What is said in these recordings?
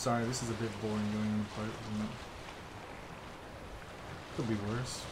Sorry, this is a bit boring going on the boat, isn't it? Could be worse.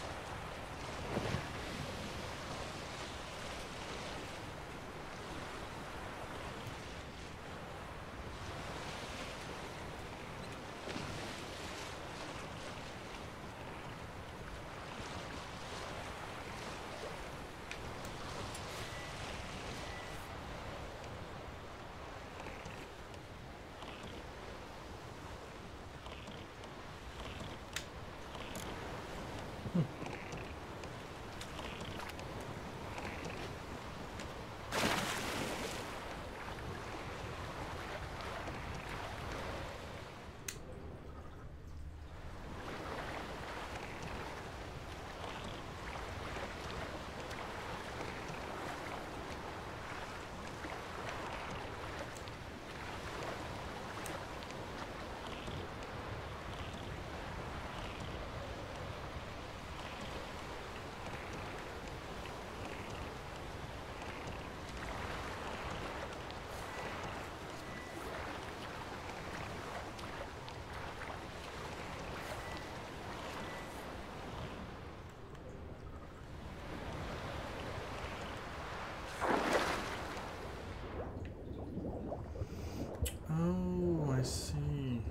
Oh, I see.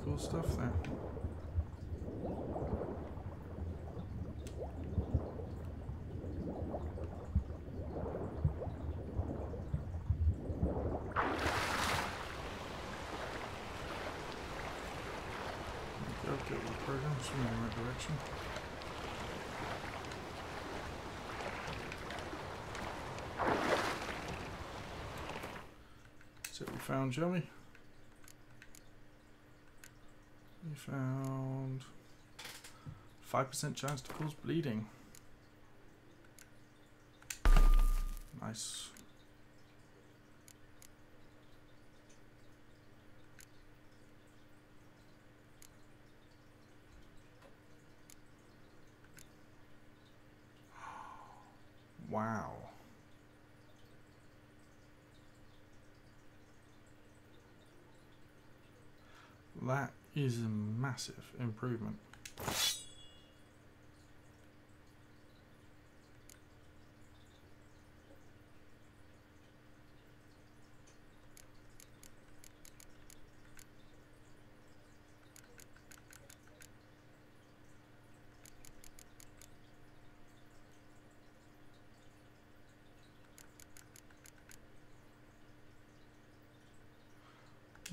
Cool stuff there. Go, get the program, swimming in the right direction. That's it we found, shall we? We found 5% chance to cause bleeding. Nice. Wow. That is a massive improvement.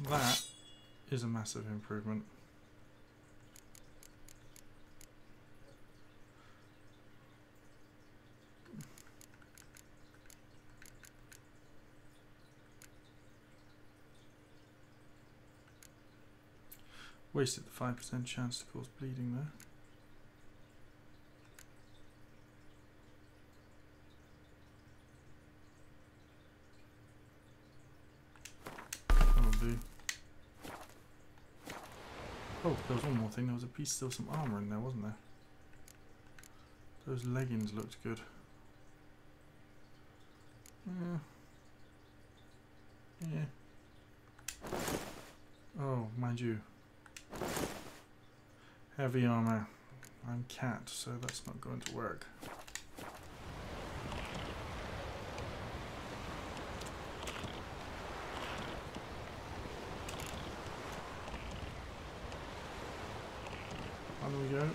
That is a massive improvement. Wasted the 5% chance to cause bleeding there. That'll do. Oh, there was one more thing. There was a piece, still some armour in there, wasn't there? Those leggings looked good. Yeah. Oh, mind you. Heavy armour. I'm cat, so that's not going to work. On we go.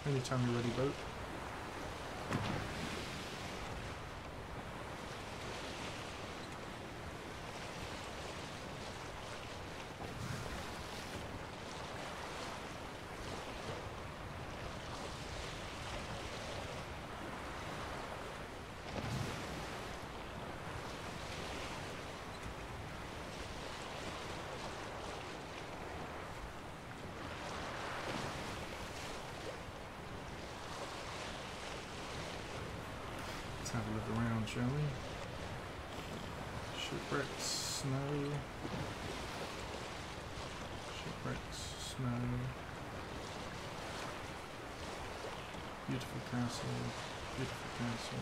Anytime you're ready, boat. have a look around, shall we? Shipwrecks, snow. Shipwrecks, snow. Beautiful castle, beautiful castle.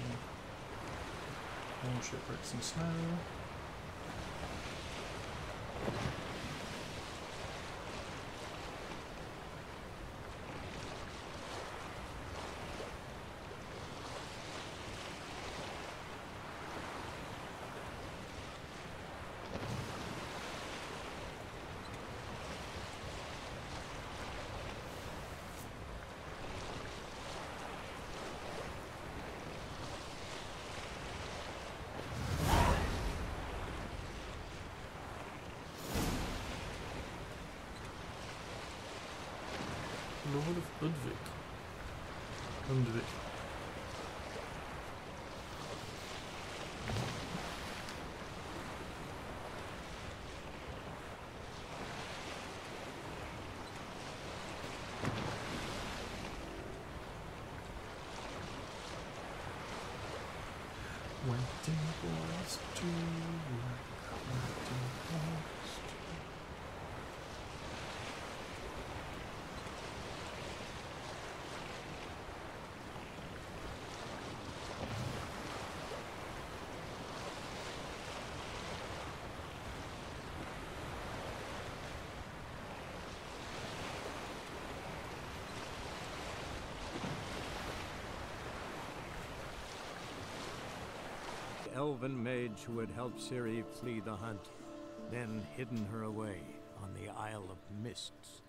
More shipwrecks and snow. Lord of Udvik. Undvik. Waiting boys to work. Waiting boys to elven mage who had helped Ciri flee the hunt, then hidden her away on the Isle of Mists.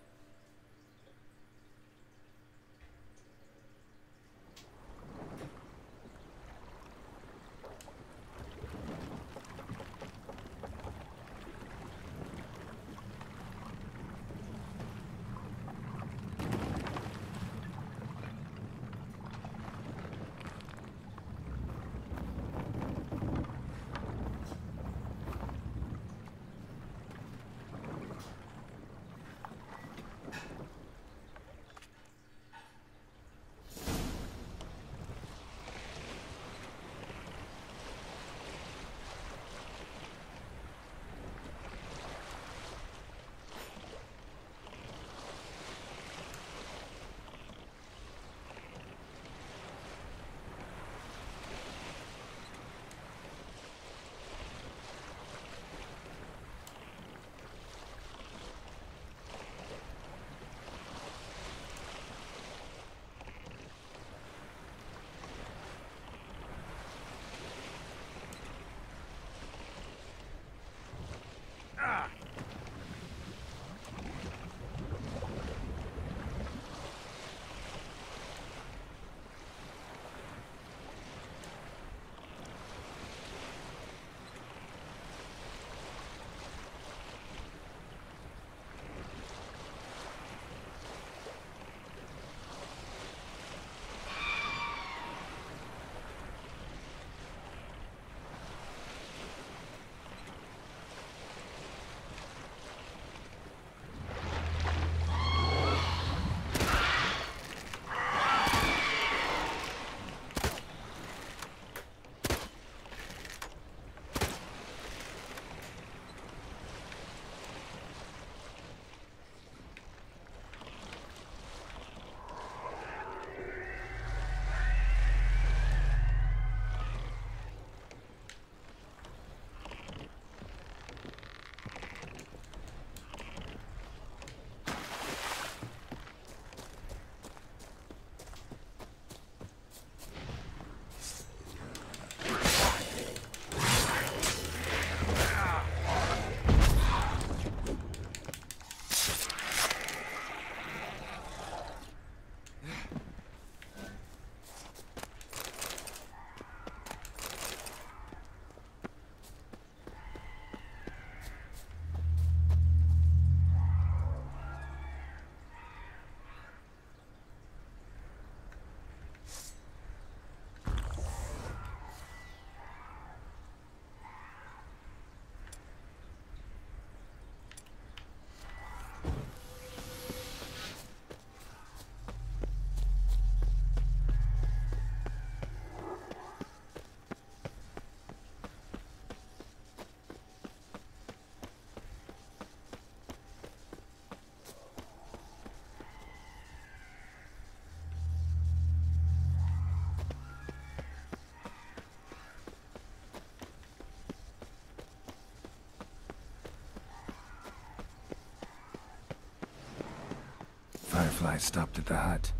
searchlight stopped at the hut.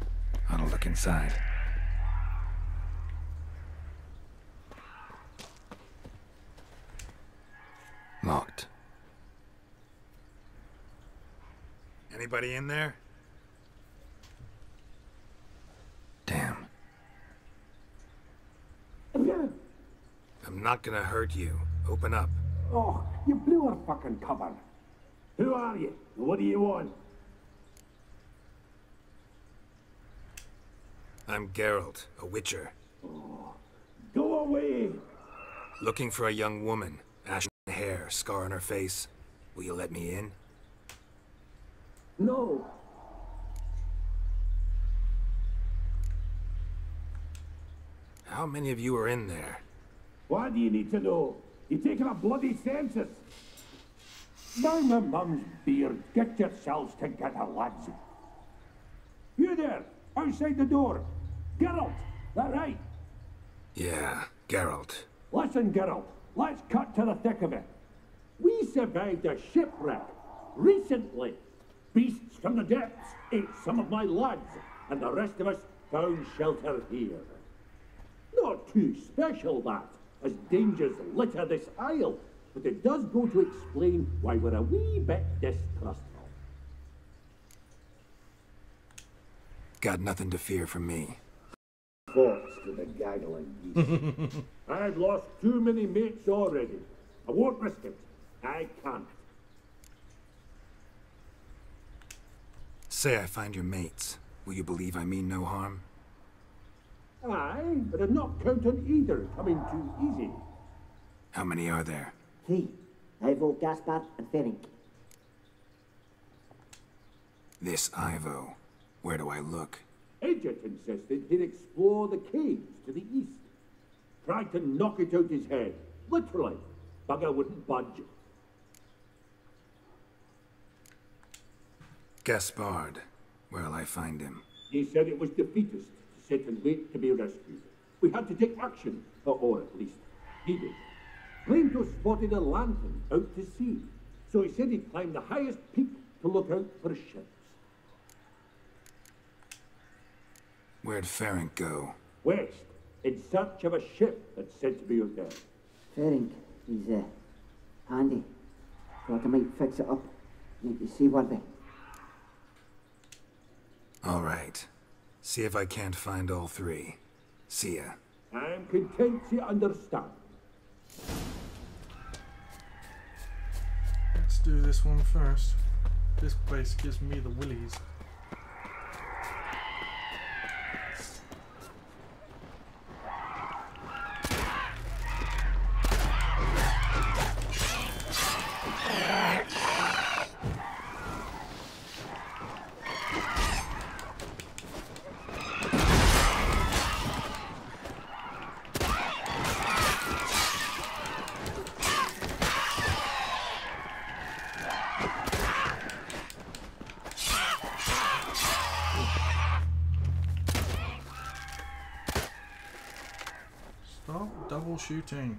I'll look inside. Locked. Anybody in there? Damn. I'm not gonna hurt you. Open up. Oh, you blew our fucking cover. Who are you? And what do you want? I'm Geralt, a witcher. Go away! Looking for a young woman. Ashen hair, scar on her face. Will you let me in? No. How many of you are in there? Why do you need to know? You're taking a bloody census. Down my mum's beard. Get yourselves together, lads. You there, outside the door. Geralt, that right? Yeah, Geralt. Listen, Geralt, let's cut to the thick of it. We survived a shipwreck recently. Beasts from the depths ate some of my lads, and the rest of us found shelter here. Not too special, that, as dangers litter this isle, but it does go to explain why we're a wee bit distrustful. Got nothing to fear from me. Thoughts to the gaggling geese. I've lost too many mates already. I won't risk it. I can't. Say I find your mates. Will you believe I mean no harm? Aye, but I'm not counting either coming too easy. How many are there? 3. Ivo, Gaspar, and Ferenc. This Ivo. Where do I look? Edget insisted he'd explore the caves to the east. Tried to knock it out his head. Literally. Bugger wouldn't budge. Gaspard. Where'll I find him? He said it was defeatist to sit and wait to be rescued. We had to take action, or at least he did. Claimed to have spotted a lantern out to sea, so he said he'd climb the highest peak to look out for ships. Where'd Ferenc go? West, in search of a ship that's said to be out there. Ferenc, he's handy. Thought I might fix it up, make you seaworthy. All right. See if I can't find all 3. See ya. I'm content you understand. Let's do this one first. This place gives me the willies. Stop double shooting.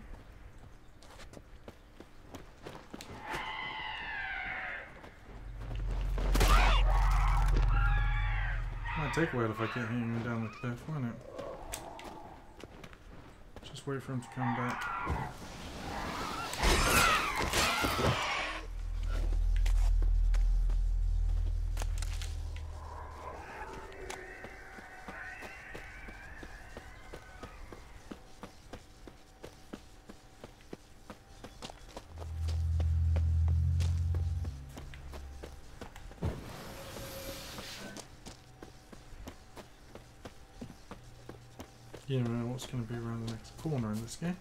Might take a while if I keep hitting him down the cliff, won't it? Just wait for him to come back. You never know what's going to be around the next corner in this game.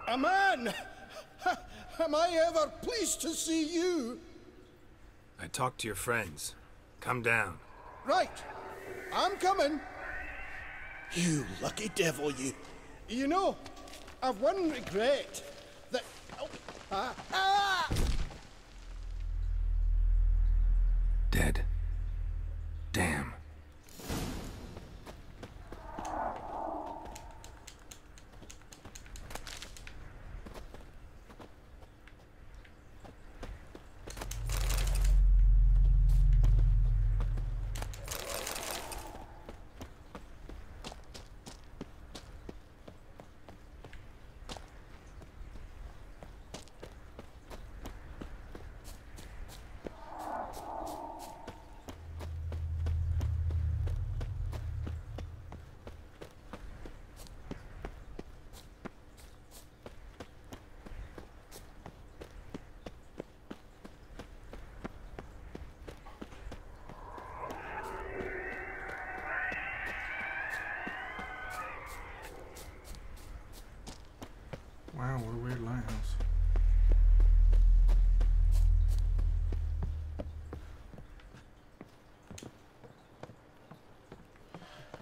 A man! Am I ever pleased to see you? I talked to your friends. Come down. Right. I'm coming. You lucky devil, you. You know, I've one regret. That... Oh, Dead.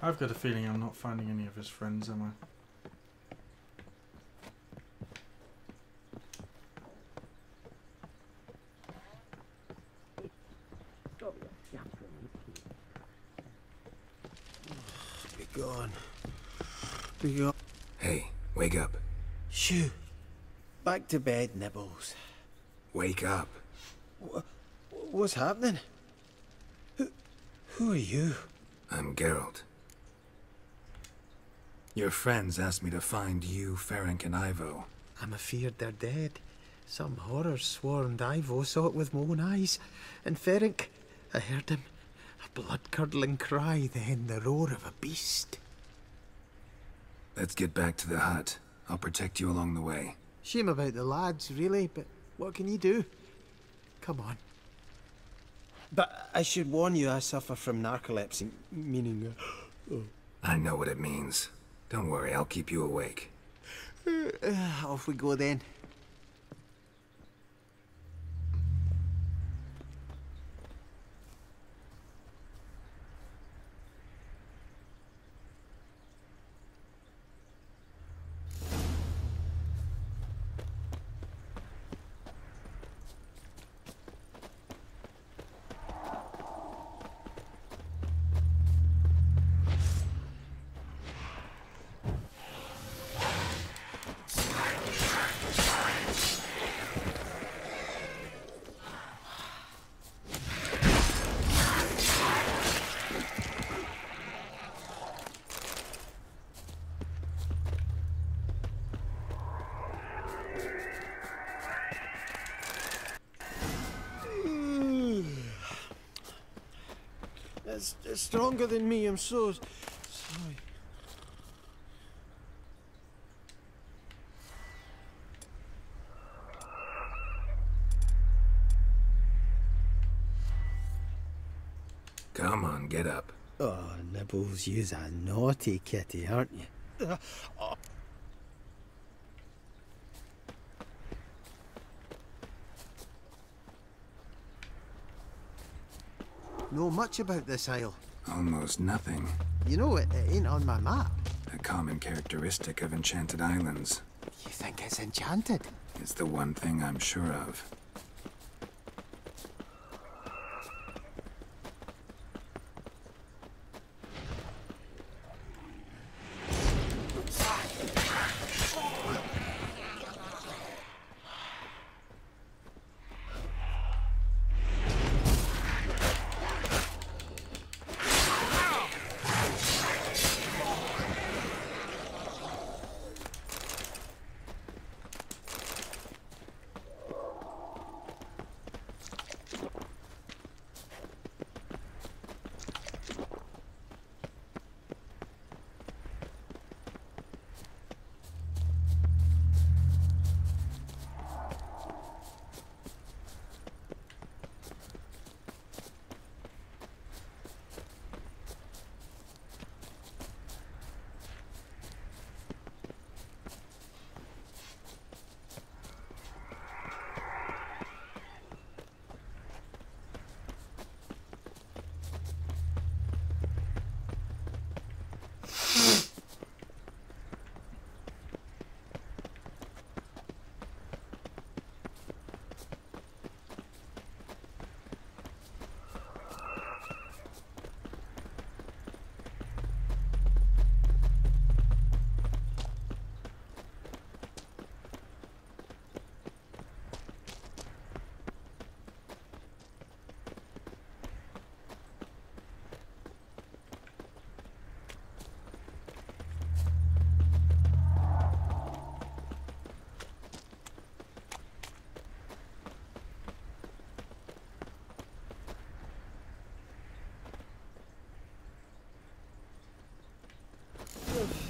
I've got a feeling I'm not finding any of his friends, am I? Be gone. Be gone. Hey, wake up. Shoo. Back to bed, Nibbles. Wake up. What's happening? Who are you? I'm Geralt. Your friends asked me to find you, Ferenc, and Ivo. I'm afeard they're dead. Some horror swarmed Ivo, saw it with my own eyes. And Ferenc, I heard him. A blood-curdling cry, then the roar of a beast. Let's get back to the hut. I'll protect you along the way. Shame about the lads, really, but what can you do? Come on. But I should warn you, I suffer from narcolepsy, meaning... I know what it means. Don't worry, I'll keep you awake. Off we go then. It's stronger than me, I'm so sorry. Come on, get up. Oh, Nibbles, you's a naughty kitty, aren't you? Know much about this isle? Almost nothing. You know, it ain't on my map. A common characteristic of enchanted islands. You think it's enchanted? It's the one thing I'm sure of.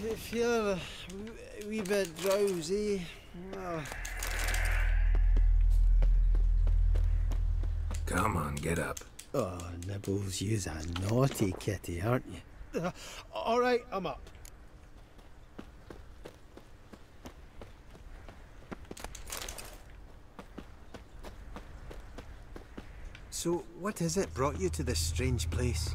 I feel a wee bit drowsy. Come on, get up. Oh, Nibbles, you's a naughty kitty, aren't you? All right, I'm up. So, what is it brought you to this strange place?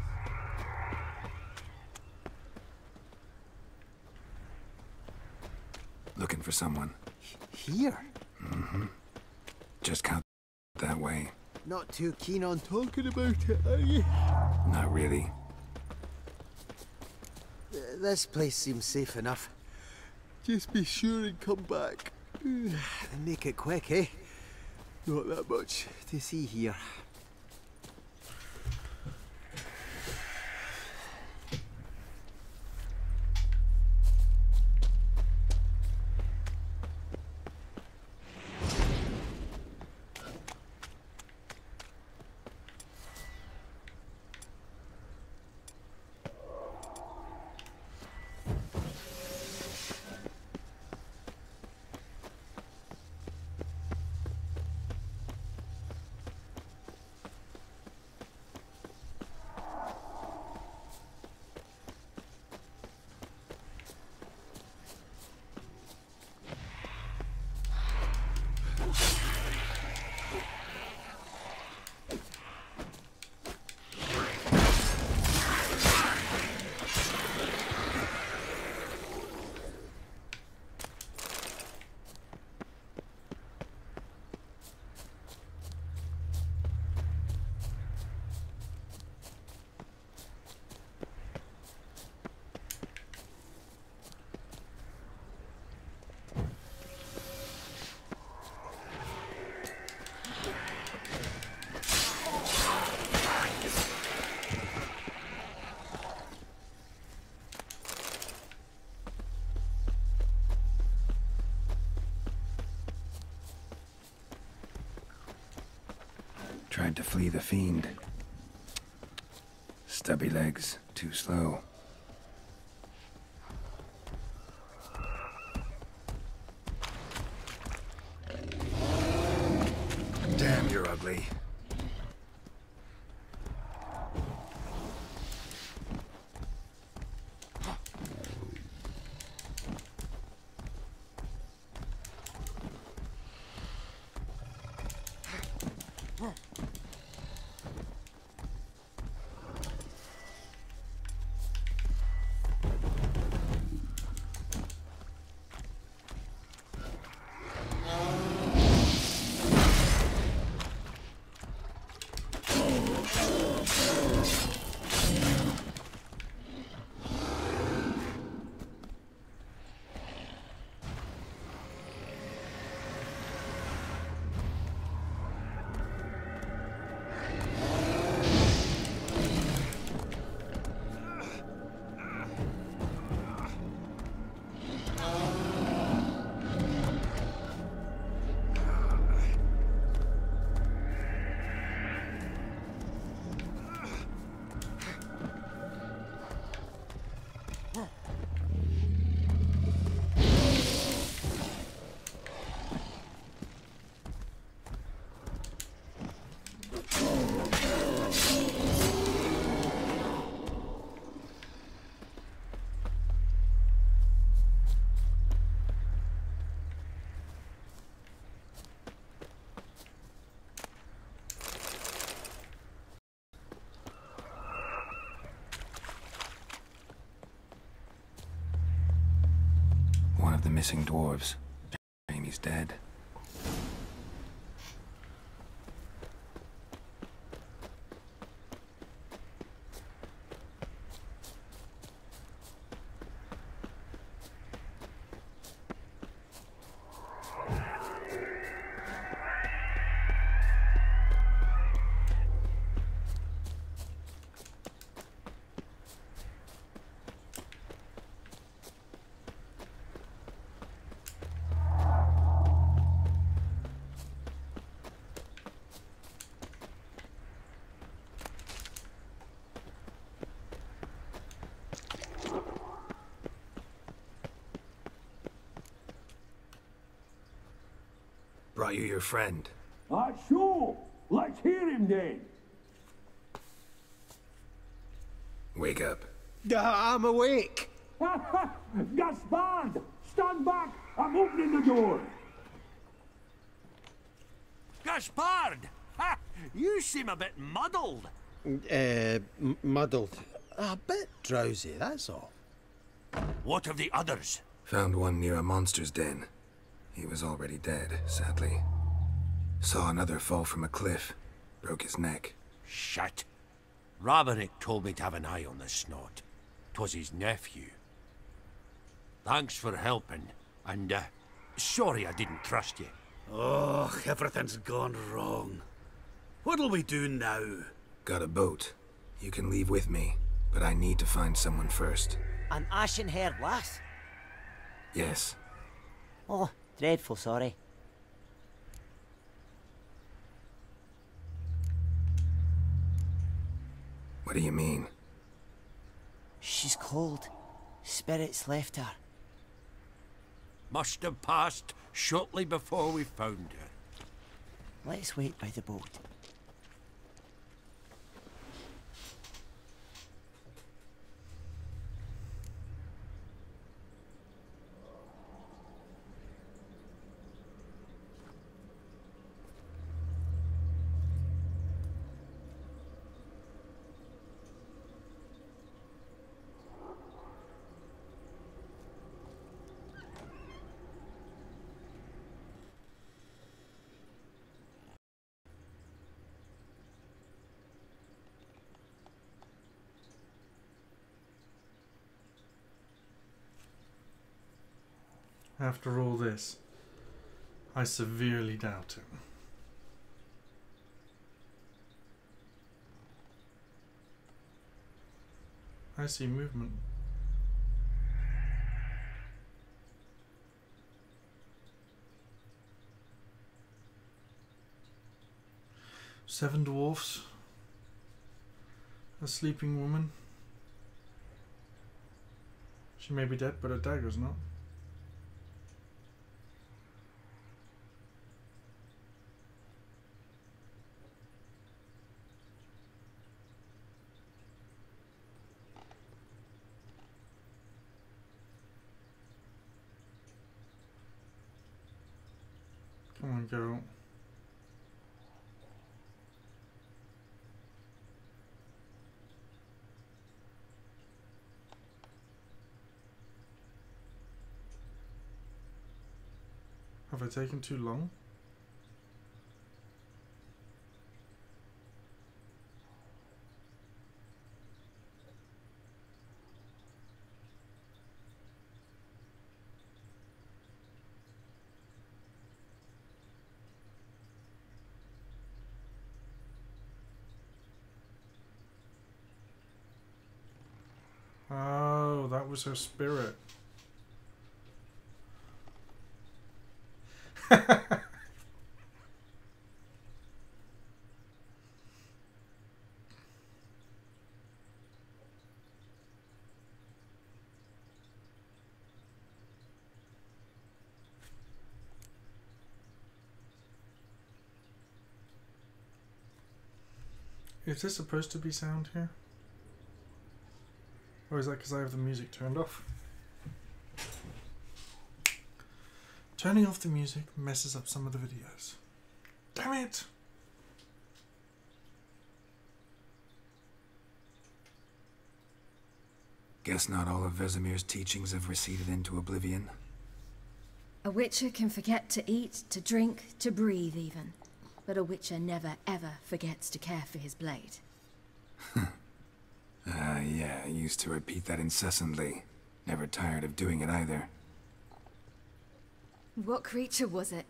for someone. Here? Just count that way. Not too keen on talking about it, are you? Not really. This place seems safe enough. Just be sure and come back. And make it quick, eh? Not that much to see here. Tried to flee the fiend. Stubby legs, too slow. Damn, you're ugly. One of the missing dwarves. Jamie's dead. Brought you your friend. Sure. Let's hear him then. Wake up. I'm awake. Gaspard! Stand back! I'm opening the door! Gaspard! Ha! You seem a bit muddled. Muddled. A bit drowsy, that's all. What of the others? Found one near a monster's den. He was already dead, sadly. Saw another fall from a cliff. Broke his neck. Shit. Roderick told me to have an eye on the snot. 'Twas his nephew. Thanks for helping, and, sorry I didn't trust you. Oh, everything's gone wrong. What'll we do now? Got a boat. You can leave with me, but I need to find someone first. An ashen-haired lass? Yes. Oh, dreadful sorry. What do you mean? She's cold. Spirits left her. Must have passed shortly before we found her. Let's wait by the boat. After all this, I severely doubt it. I see movement. Seven dwarfs. A sleeping woman. She may be dead, but her dagger's not. Come on, girl. Have I taken too long? Oh, that was her spirit. Is this supposed to be sound here? Or is that because I have the music turned off? Turning off the music messes up some of the videos. Damn it! Guess not all of Vesemir's teachings have receded into oblivion. A witcher can forget to eat, to drink, to breathe even. But a witcher never ever forgets to care for his blade. Yeah, I used to repeat that incessantly. Never tired of doing it either. What creature was it?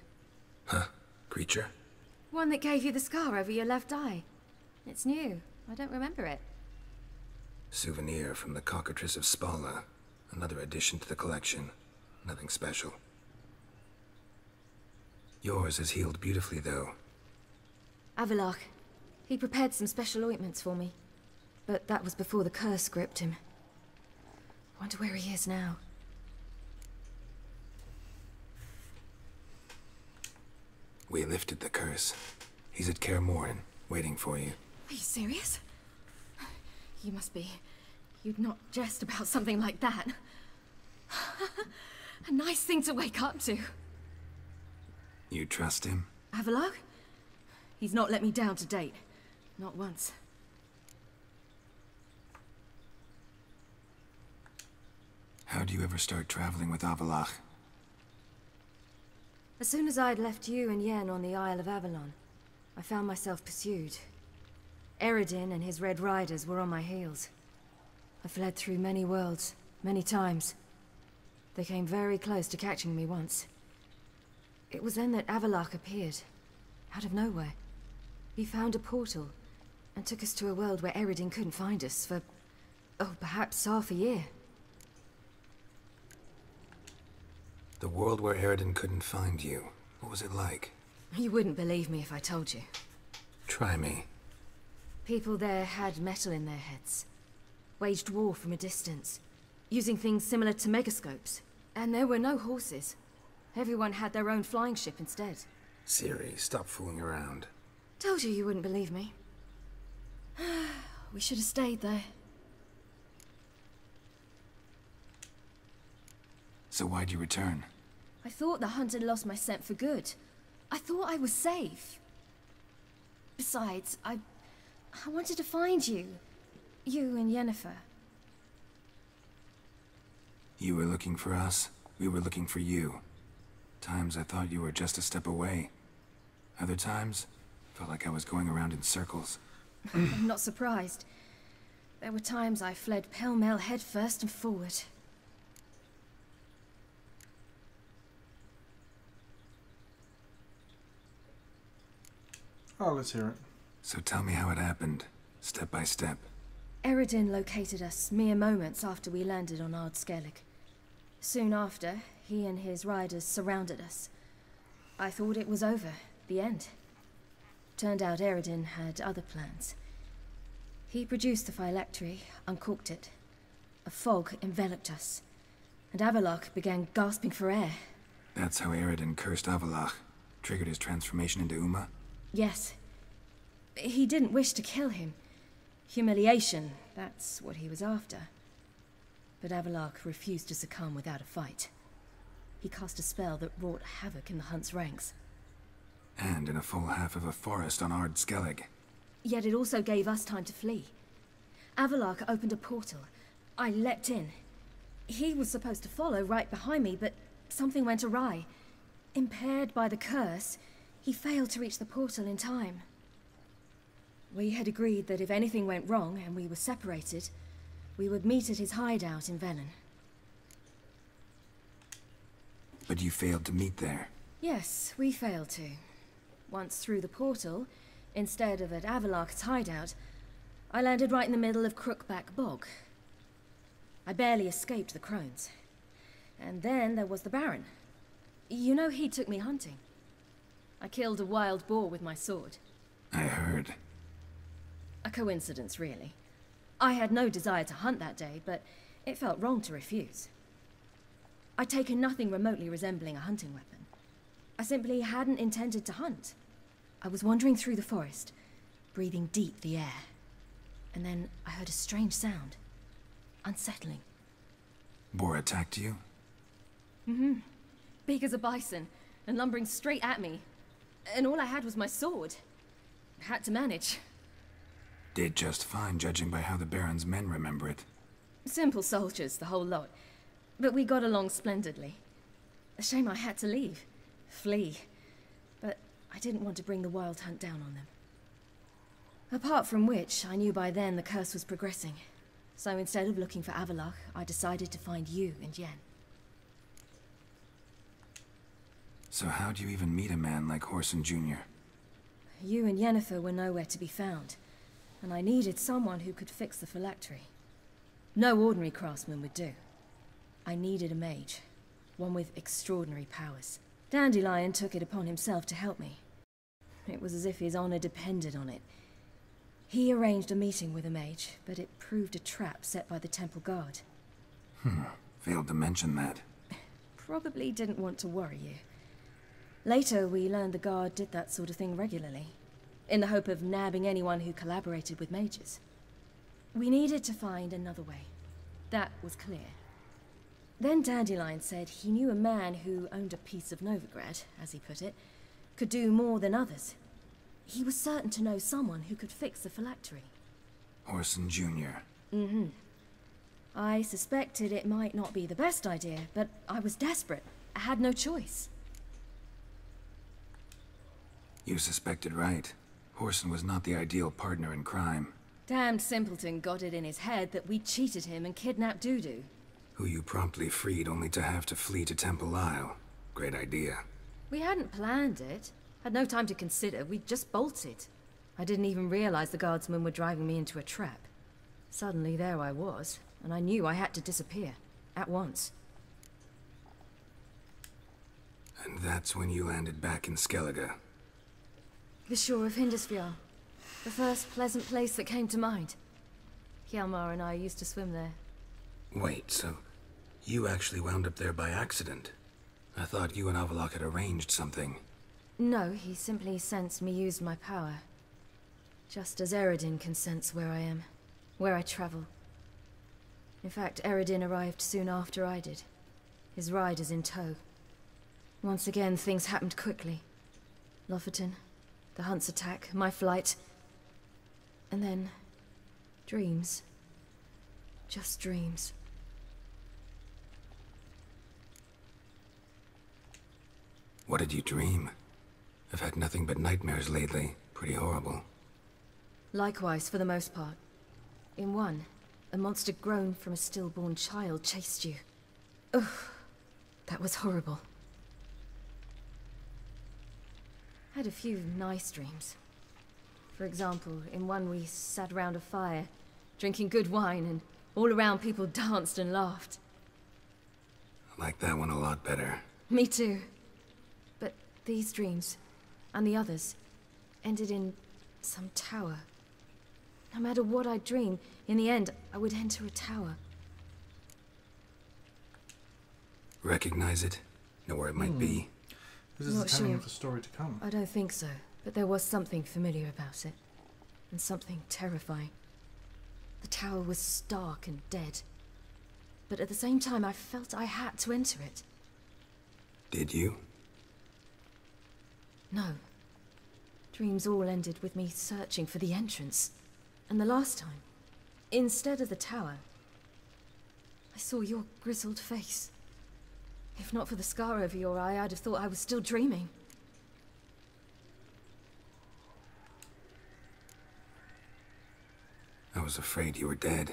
Huh? Creature? One that gave you the scar over your left eye. It's new. I don't remember it. Souvenir from the Cockatrice of Spala. Another addition to the collection. Nothing special. Yours is healed beautifully, though. Avalach. He prepared some special ointments for me. But that was before the curse gripped him. Wonder where he is now. We lifted the curse. He's at Kaer Morhen, waiting for you. Are you serious? You must be. You'd not jest about something like that. A nice thing to wake up to. You trust him? Avalach? He's not let me down to date. Not once. How'd you ever start traveling with Avalach? As soon as I'd left you and Yen on the Isle of Avalon, I found myself pursued. Eredin and his Red Riders were on my heels. I fled through many worlds, many times. They came very close to catching me once. It was then that Avalok appeared, out of nowhere. He found a portal, and took us to a world where Eredin couldn't find us for, oh, perhaps half a year. The world where Eredin couldn't find you. What was it like? You wouldn't believe me if I told you. Try me. People there had metal in their heads. Waged war from a distance, using things similar to megascopes. And there were no horses. Everyone had their own flying ship instead. Siri, stop fooling around. Told you wouldn't believe me. We should have stayed there. So why'd you return? I thought the hunt had lost my scent for good. I thought I was safe. Besides, I wanted to find you. You and Yennefer. You were looking for us. We were looking for you. Times I thought you were just a step away. Other times, felt like I was going around in circles. I'm not surprised. There were times I fled pell-mell head first and forward. Oh, let's hear it. So tell me how it happened, step by step. Eredin located us mere moments after we landed on Ard Skellig. Soon after, he and his riders surrounded us. I thought it was over, the end. Turned out Eredin had other plans. He produced the phylactery, uncorked it. A fog enveloped us, and Avalok began gasping for air. That's how Eredin cursed Avalok, triggered his transformation into Uma? Yes. He didn't wish to kill him. Humiliation, that's what he was after. But Avalok refused to succumb without a fight. He cast a spell that wrought havoc in the hunt's ranks. And in a full half of a forest on Ard Skellig. Yet it also gave us time to flee. Avalok opened a portal. I leapt in. He was supposed to follow right behind me, but something went awry. Impaired by the curse, he failed to reach the portal in time. We had agreed that if anything went wrong and we were separated, we would meet at his hideout in Velen. But you failed to meet there. Yes, we failed to. Once through the portal, instead of at Avalok's hideout, I landed right in the middle of Crookback Bog. I barely escaped the crones. And then there was the Baron. You know, he took me hunting. I killed a wild boar with my sword. I heard. A coincidence, really. I had no desire to hunt that day, but it felt wrong to refuse. I'd taken nothing remotely resembling a hunting weapon. I simply hadn't intended to hunt. I was wandering through the forest, breathing deep the air. And then I heard a strange sound. Unsettling. Boar attacked you? Mm-hmm. Big as a bison, and lumbering straight at me. And all I had was my sword. Had to manage. Did just fine, judging by how the Baron's men remember it. Simple soldiers, the whole lot. But we got along splendidly. A shame I had to leave. Flee. But I didn't want to bring the wild hunt down on them. Apart from which, I knew by then the curse was progressing. So instead of looking for Avalok, I decided to find you and Yen. So how'd you even meet a man like Horson Jr.? You and Yennefer were nowhere to be found, and I needed someone who could fix the phylactery. No ordinary craftsman would do. I needed a mage, one with extraordinary powers. Dandelion took it upon himself to help me. It was as if his honor depended on it. He arranged a meeting with a mage, but it proved a trap set by the temple guard. Failed to mention that. Probably didn't want to worry you. Later, we learned the guard did that sort of thing regularly, in the hope of nabbing anyone who collaborated with mages. We needed to find another way. That was clear. Then Dandelion said he knew a man who owned a piece of Novigrad, as he put it, could do more than others. He was certain to know someone who could fix the phylactery. Horson Jr. Mm-hmm. I suspected it might not be the best idea, but I was desperate. I had no choice. You suspected right. Horson was not the ideal partner in crime. Damned simpleton got it in his head that we cheated him and kidnapped Dudu. Who you promptly freed only to have to flee to Temple Isle. Great idea. We hadn't planned it. Had no time to consider. We just bolted. I didn't even realize the guardsmen were driving me into a trap. Suddenly there I was, and I knew I had to disappear. At once. And that's when you landed back in Skellige. The shore of Hindisfjall. The first pleasant place that came to mind. Hjalmar and I used to swim there. Wait, so you actually wound up there by accident? I thought you and Avalok had arranged something. No, he simply sensed me used my power. Just as Eredin can sense where I am, where I travel. In fact, Eredin arrived soon after I did. His riders in tow. Once again, things happened quickly. Lofoten, the Hunt's attack, my flight. And then... dreams. Just dreams. What did you dream? I've had nothing but nightmares lately. Pretty horrible. Likewise, for the most part. In one, a monster grown from a stillborn child chased you. Ugh, that was horrible. I had a few nice dreams. For example, in one we sat around a fire, drinking good wine, and all around people danced and laughed. I like that one a lot better. Me too. But these dreams, and the others, ended in some tower. No matter what I dream, in the end, I would enter a tower. Recognize it? Know where it might be? This is the telling of the story to come. I don't think so, but there was something familiar about it. And something terrifying. The tower was stark and dead. But at the same time, I felt I had to enter it. Did you? No. Dreams all ended with me searching for the entrance. And the last time, instead of the tower, I saw your grizzled face. If not for the scar over your eye, I'd have thought I was still dreaming. I was afraid you were dead.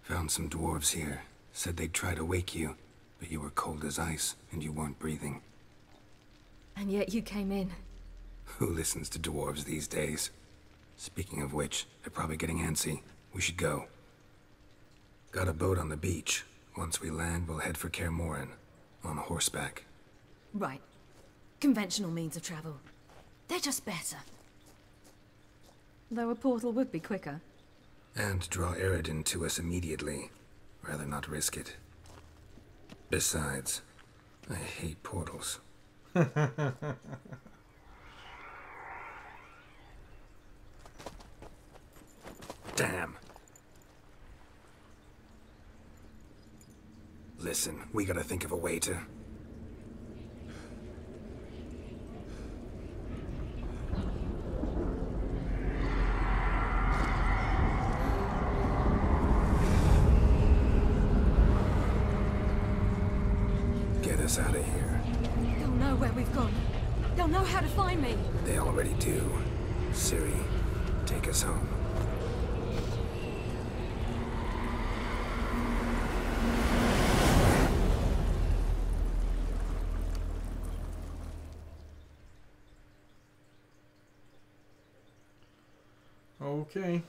Found some dwarves here. Said they'd try to wake you, but you were cold as ice, and you weren't breathing. And yet you came in. Who listens to dwarves these days? Speaking of which, they're probably getting antsy. We should go. Got a boat on the beach. Once we land, we'll head for Kaer Morhen. On horseback. Right. Conventional means of travel. They're just better. Though a portal would be quicker. And draw Eredin to us immediately. Rather not risk it. Besides, I hate portals. Damn. Listen, we gotta think of a way to... get us out of here. They'll know where we've gone. They'll know how to find me. They already do. Ciri, take us home. Okay.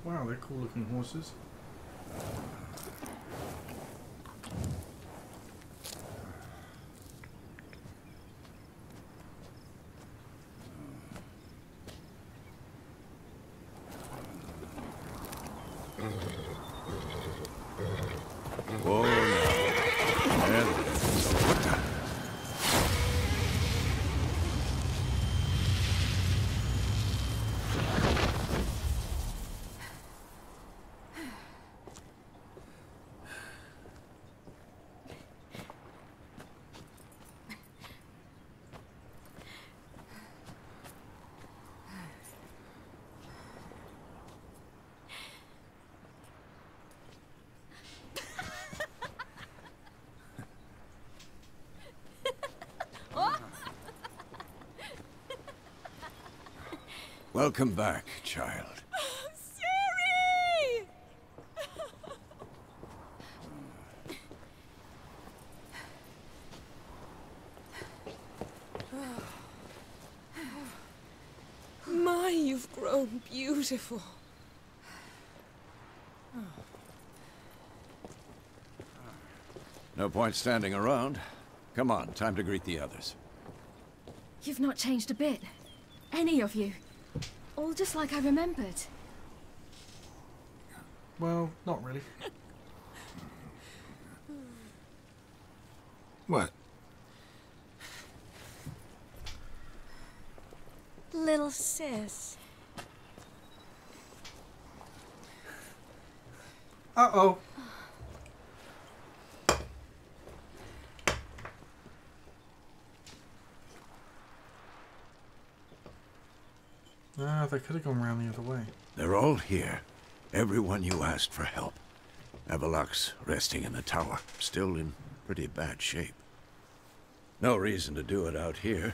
Wow, they're cool looking horses. Whoa now. What the? Welcome back, child. Siri! My, you've grown beautiful. No point standing around. Come on, time to greet the others. You've not changed a bit. Any of you. All just like I remembered. Well, not really. What? Little sis. Uh-oh. Ah, they could have gone round the other way. They're all here. Everyone you asked for help. Avalok's resting in the tower, still in pretty bad shape. No reason to do it out here.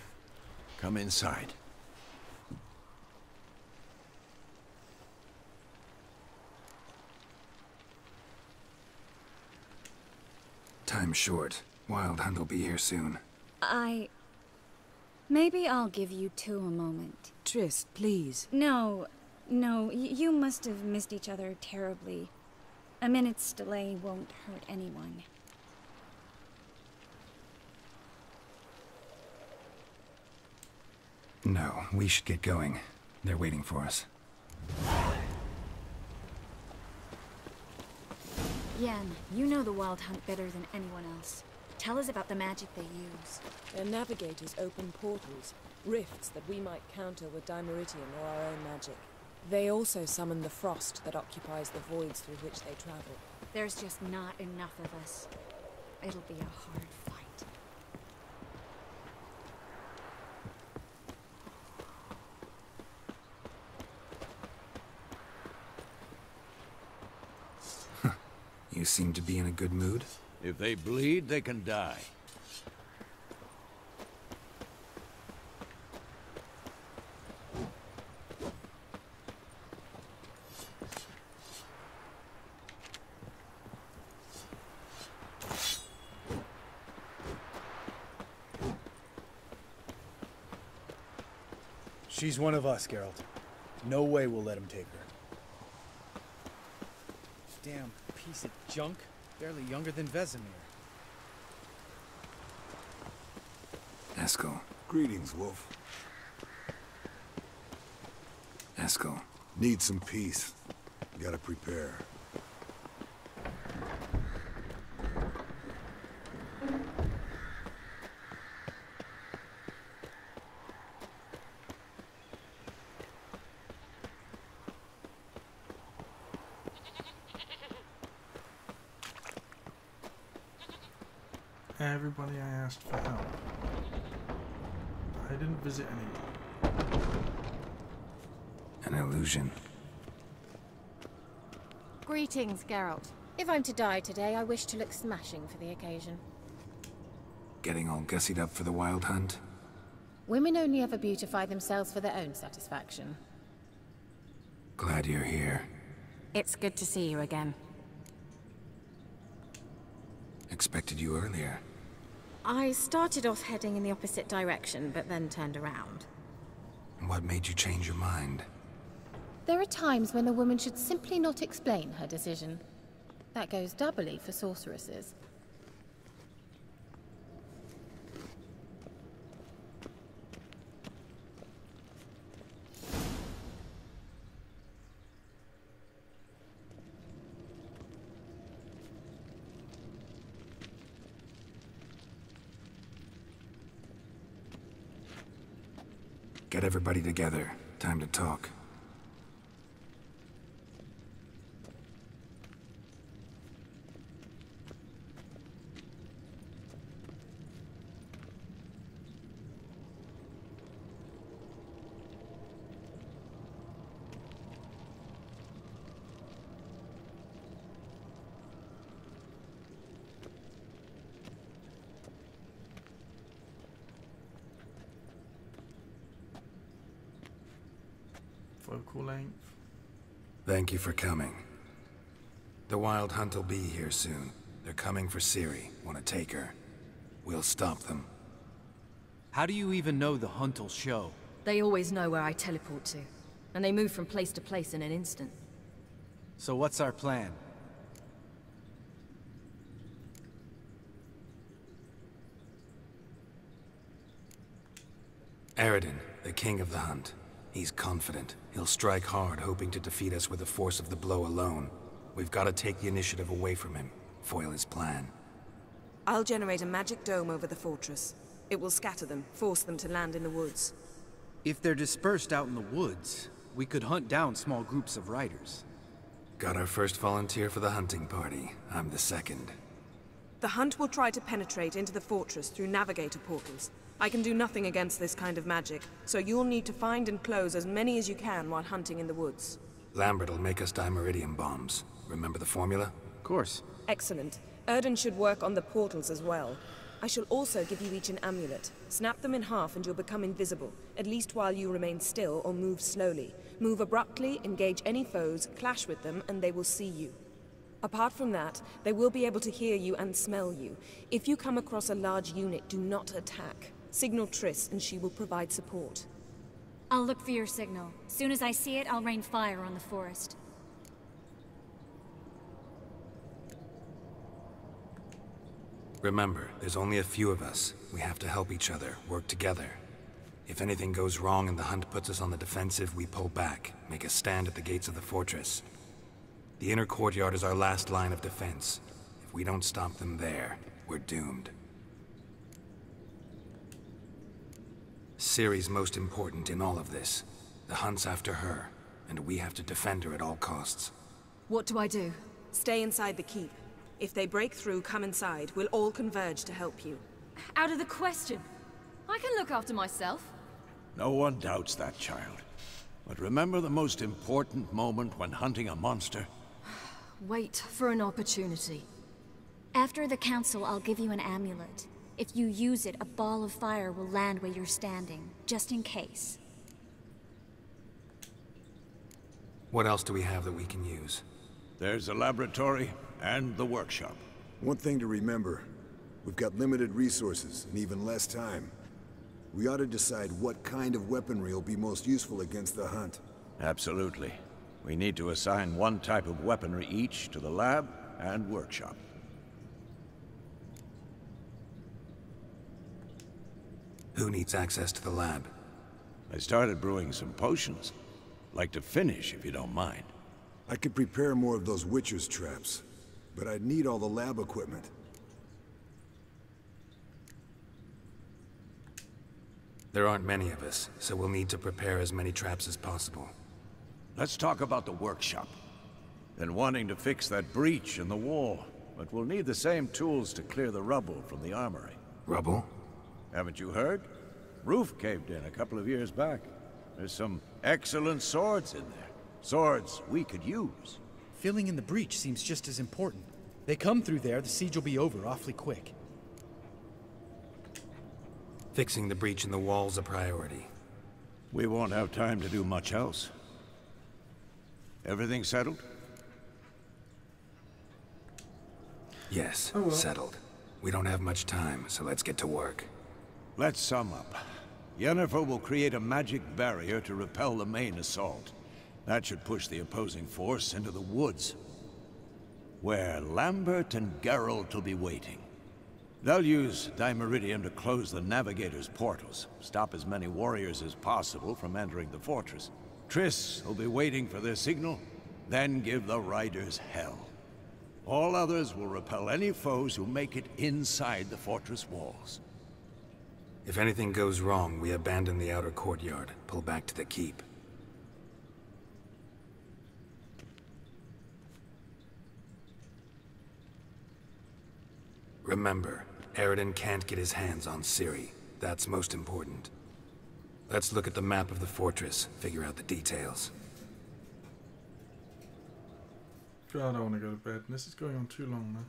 Come inside. Time's short. Wild Hunt will be here soon. Maybe I'll give you two a moment. Tris, please. No, you must have missed each other terribly. A minute's delay won't hurt anyone. No, we should get going. They're waiting for us. Yen, you know the Wild Hunt better than anyone else. Tell us about the magic they use. Their navigators open portals, rifts that we might counter with Dimeritium or our own magic. They also summon the frost that occupies the voids through which they travel. There's just not enough of us. It'll be a hard fight. You seem to be in a good mood. If they bleed, they can die. She's one of us, Geralt. No way we'll let him take her. Damn piece of junk. Barely younger than Vesemir. Eskel. Greetings, Wolf. Eskel. Need some peace. Gotta prepare. Everybody I asked for help. I didn't visit anyone. An illusion. Greetings, Geralt. If I'm to die today, I wish to look smashing for the occasion. Getting all gussied up for the Wild Hunt? Women only ever beautify themselves for their own satisfaction. Glad you're here. It's good to see you again. Expected you earlier. I started off heading in the opposite direction, but then turned around. What made you change your mind? There are times when a woman should simply not explain her decision. That goes doubly for sorceresses. Get everybody together. Time to talk. focal length. Thank you for coming. The Wild Hunt will be here soon. They're coming for Ciri. Want to take her? We'll stop them. How do you even know the Hunt will show? They always know where I teleport to, and they move from place to place in an instant. So what's our plan? Eredin, the king of the Hunt. He's confident. He'll strike hard, hoping to defeat us with the force of the blow alone. We've got to take the initiative away from him, foil his plan. I'll generate a magic dome over the fortress. It will scatter them, force them to land in the woods. If they're dispersed out in the woods, we could hunt down small groups of riders. Got our first volunteer for the hunting party. I'm the second. The Hunt will try to penetrate into the fortress through navigator portals. I can do nothing against this kind of magic, so you'll need to find and close as many as you can while hunting in the woods. Lambert'll make us dimeridium bombs. Remember the formula? Of course. Excellent. Erden should work on the portals as well. I shall also give you each an amulet. Snap them in half and you'll become invisible, at least while you remain still or move slowly. Move abruptly, engage any foes, clash with them, and they will see you. Apart from that, they will be able to hear you and smell you. If you come across a large unit, do not attack. Signal Triss and she will provide support. I'll look for your signal. Soon as I see it, I'll rain fire on the forest. Remember, there's only a few of us. We have to help each other, work together. If anything goes wrong and the Hunt puts us on the defensive, we pull back, make a stand at the gates of the fortress. The inner courtyard is our last line of defense. If we don't stop them there, we're doomed. Ciri's most important in all of this. The Hunt's after her, and we have to defend her at all costs. What do I do? Stay inside the keep. If they break through, come inside. We'll all converge to help you. Out of the question. I can look after myself. No one doubts that, child. But remember the most important moment when hunting a monster? Wait for an opportunity. After the council, I'll give you an amulet. If you use it, a ball of fire will land where you're standing, just in case. What else do we have that we can use? There's a laboratory and the workshop. One thing to remember, we've got limited resources and even less time. We ought to decide what kind of weaponry will be most useful against the Hunt. Absolutely. We need to assign one type of weaponry each to the lab and workshop. Who needs access to the lab? I started brewing some potions. Like to finish, if you don't mind. I could prepare more of those Witcher's traps, but I'd need all the lab equipment. There aren't many of us, so we'll need to prepare as many traps as possible. Let's talk about the workshop. Been wanting to fix that breach in the wall, but we'll need the same tools to clear the rubble from the armory. Rubble? Haven't you heard? Roof caved in a couple of years back. There's some excellent swords in there. Swords we could use. Filling in the breach seems just as important. They come through there, the siege will be over awfully quick. Fixing the breach in the wall's a priority. We won't have time to do much else. Everything settled? Yes, settled. We don't have much time, so let's get to work. Let's sum up. Yennefer will create a magic barrier to repel the main assault. That should push the opposing force into the woods, where Lambert and Geralt will be waiting. They'll use dimeridium to close the navigator's portals, stop as many warriors as possible from entering the fortress. Triss will be waiting for their signal, then give the riders hell. All others will repel any foes who make it inside the fortress walls. If anything goes wrong, we abandon the outer courtyard, pull back to the keep. Remember, Eredin can't get his hands on Ciri. That's most important. Let's look at the map of the fortress, figure out the details. God, I don't want to go to bed. This is going on too long now.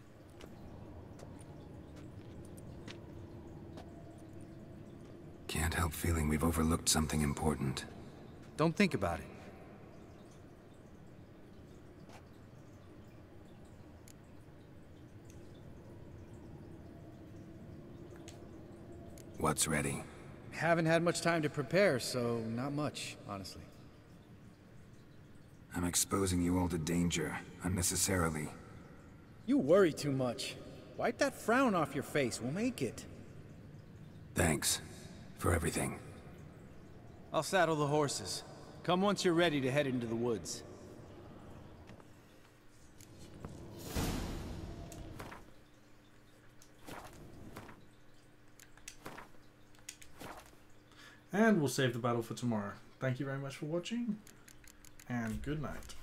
Can't help feeling we've overlooked something important. Don't think about it. What's ready? Haven't had much time to prepare, so not much, honestly. I'm exposing you all to danger, unnecessarily. You worry too much. Wipe that frown off your face, we'll make it. Thanks. For everything. I'll saddle the horses. Come once you're ready to head into the woods. And we'll save the battle for tomorrow. Thank you very much for watching, and good night.